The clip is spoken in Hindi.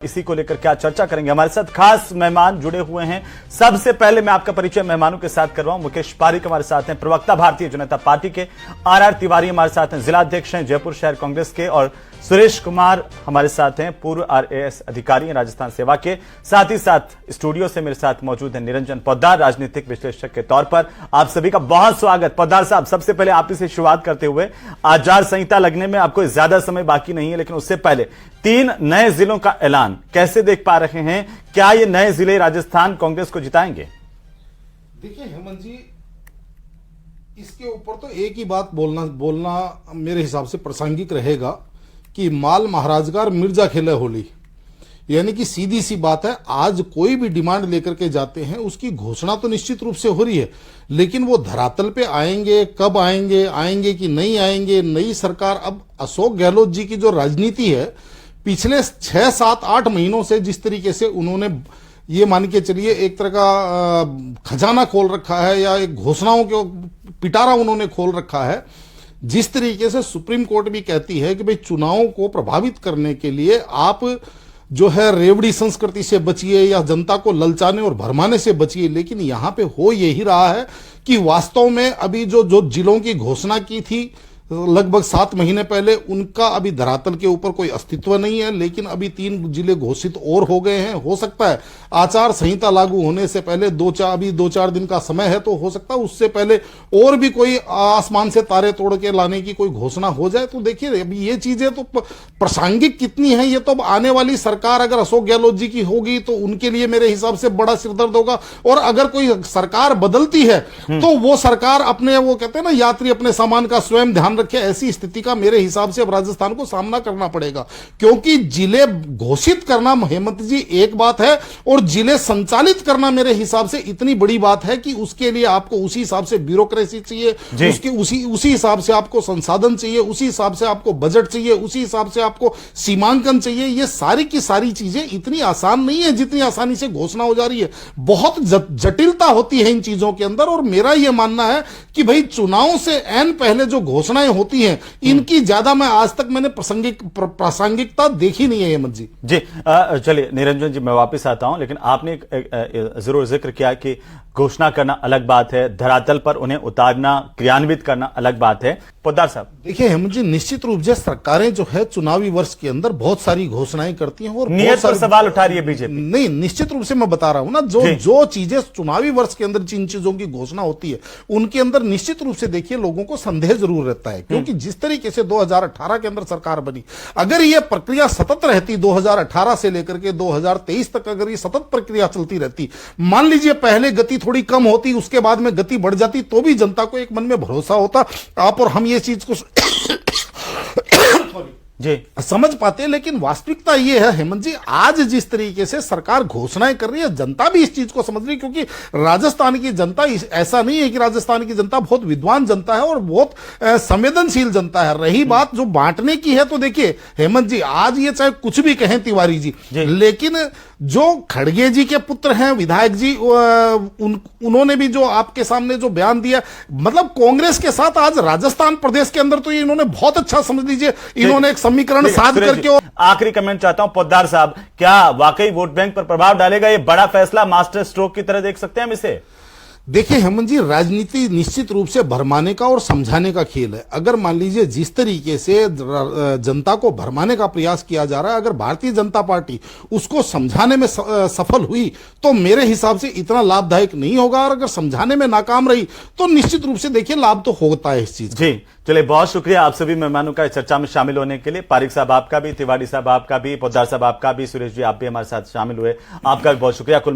इसी को लेकर क्या चर्चा करेंगे। हमारे साथ खास मेहमान जुड़े हुए हैं। सबसे पहले मैं आपका परिचय मेहमानों के साथ कर रहा हूं। मुकेश पारीक हमारे साथ हैं, प्रवक्ता भारतीय जनता पार्टी के। आर तिवारी हमारे साथ हैं, जिला अध्यक्ष हैं जयपुर शहर कांग्रेस के। और सुरेश कुमार हमारे साथ हैं, पूर्व RAS अधिकारी हैं राजस्थान सेवा के। साथ ही साथ स्टूडियो से मेरे साथ मौजूद है निरंजन पोद्दार, राजनीतिक विश्लेषक के तौर पर। आप सभी का बहुत स्वागत। पोद्दार साहब, सबसे पहले आप इसे शुरुआत करते हुए, आचार संहिता लगने में आपको ज्यादा समय बाकी नहीं है, लेकिन उससे पहले 3 नए जिलों का ऐलान कैसे देख पा रहे हैं? क्या ये नए जिले राजस्थान कांग्रेस को जिताएंगे? देखिए हेमंत जी, इसके ऊपर तो एक ही बात बोलना मेरे हिसाब से प्रासंगिक रहेगा कि माल महाराजगार मिर्जा खेले होली। यानी कि सीधी सी बात है, आज कोई भी डिमांड लेकर के जाते हैं, उसकी घोषणा तो निश्चित रूप से हो रही है, लेकिन वो धरातल पे आएंगे, कब आएंगे कि नहीं आएंगे। नई सरकार, अब अशोक गहलोत जी की जो राजनीति है पिछले 6, 7, 8 महीनों से, जिस तरीके से उन्होंने ये मान के चलिए एक तरह का खजाना खोल रखा है या एक घोषणाओं के पिटारा उन्होंने खोल रखा है, जिस तरीके से सुप्रीम कोर्ट भी कहती है कि भाई चुनावों को प्रभावित करने के लिए आप जो है रेवड़ी संस्कृति से बचिए या जनता को ललचाने और भरमाने से बचिए। लेकिन यहां पे हो यही रहा है कि वास्तव में अभी जो जिलों की घोषणा की थी लगभग 7 महीने पहले, उनका अभी धरातल के ऊपर कोई अस्तित्व नहीं है। लेकिन अभी 3 जिले घोषित और हो गए हैं। हो सकता है आचार संहिता लागू होने से पहले अभी 2-4 दिन का समय है, तो हो सकता है उससे पहले और भी कोई आसमान से तारे तोड़ के लाने की कोई घोषणा हो जाए। तो देखिए अभी ये चीजें तो प्रासंगिक कितनी है, ये तो अब आने वाली सरकार अगर अशोक गहलोत जी की होगी तो उनके लिए मेरे हिसाब से बड़ा सिरदर्द होगा। और अगर कोई सरकार बदलती है तो वो सरकार अपने, वो कहते हैं ना, यात्री अपने सामान का स्वयं ध्यान रखे, ऐसी स्थिति का मेरे हिसाब से अब राजस्थान को सामना करना पड़ेगा। क्योंकि जिले घोषित करना हेमंत जी एक बात है, और जिले संचालित करना मेरे हिसाब से इतनी बड़ी बात है कि उसके लिए आपको उसी हिसाब से ब्यूरोक्रेसी चाहिए, उसी हिसाब से आपको संसाधन चाहिए, उसी हिसाब से आपको बजट चाहिए, उसी हिसाब से आपको सीमांकन चाहिए। ये सारी की सारी चीजें इतनी आसान नहीं है जितनी आसानी से घोषणा हो जा रही है। बहुत जटिलता होती है इन चीजों के अंदर। और मेरा यह मानना है कि भाई चुनाव से ऐन पहले जो घोषणाएं होती हैं, इनकी ज्यादा मैं आज तक मैंने प्रासंगिकता देखी नहीं है हेमंत जी। चलिए निरंजन जी, मैं वापस आता हूं, लेकिन आपने जरूर जिक्र किया कि घोषणा करना अलग बात है, धरातल पर उन्हें उतारना, क्रियान्वित करना अलग बात है। पोद्दार साहब, देखिए हेमंत जी, निश्चित रूप से सरकारें जो है चुनावी वर्ष के अंदर बहुत सारी घोषणाएं करती हैं और नियत पर सवाल उठा रही है बीजेपी। नहीं, निश्चित रूप से मैं बता रहा हूं ना, जो चीजें चुनावी वर्ष के अंदर जिन चीजों की घोषणा होती है उनके अंदर निश्चित रूप से देखिए लोगों को संदेह जरूर रहता है। क्योंकि जिस तरीके से 2018 के अंदर सरकार बनी, अगर यह प्रक्रिया सतत रहती, 2018 से लेकर के 2023 तक अगर ये सतत प्रक्रिया चलती रहती, मान लीजिए पहले गति थोड़ी कम होती, उसके बाद में गति बढ़ जाती, तो भी जनता को एक मन में भरोसा होता, आप और हम ये चीज को जी समझ पाते। लेकिन वास्तविकता ये है हेमंत जी, आज जिस तरीके से सरकार घोषणाएं कर रही है, जनता भी इस चीज को समझ रही है। क्योंकि राजस्थान की जनता ऐसा नहीं है कि राजस्थान की जनता बहुत विद्वान जनता है और बहुत संवेदनशील जनता है। रही बात जो बांटने की है, तो देखिए हेमंत जी, आज ये चाहे कुछ भी कहें तिवारी जी, लेकिन जो खड़गे जी के पुत्र हैं विधायक जी, उन्होंने भी जो आपके सामने जो बयान दिया, मतलब कांग्रेस के साथ आज राजस्थान प्रदेश के अंदर तो ये इन्होंने बहुत अच्छा, समझ लीजिए, इन्होंने एक समीकरण साध करके। आखिरी कमेंट चाहता हूं पोद्दार साहब, क्या वाकई वोट बैंक पर प्रभाव डालेगा ये बड़ा फैसला? मास्टर स्ट्रोक की तरह देख सकते हैं हम इसे? देखिए हेमंत जी, राजनीति निश्चित रूप से भरमाने का और समझाने का खेल है। अगर मान लीजिए जिस तरीके से जनता को भरमाने का प्रयास किया जा रहा है, अगर भारतीय जनता पार्टी उसको समझाने में सफल हुई तो मेरे हिसाब से इतना लाभदायक नहीं होगा। और अगर समझाने में नाकाम रही तो निश्चित रूप से देखिए लाभ तो होता है इस चीज। जी चलिए, बहुत शुक्रिया आप सभी मेहमानों का इस चर्चा में शामिल होने के लिए। पारीक साहब आपका भी, तिवारी साहब आपका भी, पोद्दार साहब आपका भी, सुरेश जी आप भी हमारे साथ शामिल हुए, आपका भी बहुत शुक्रिया। कुल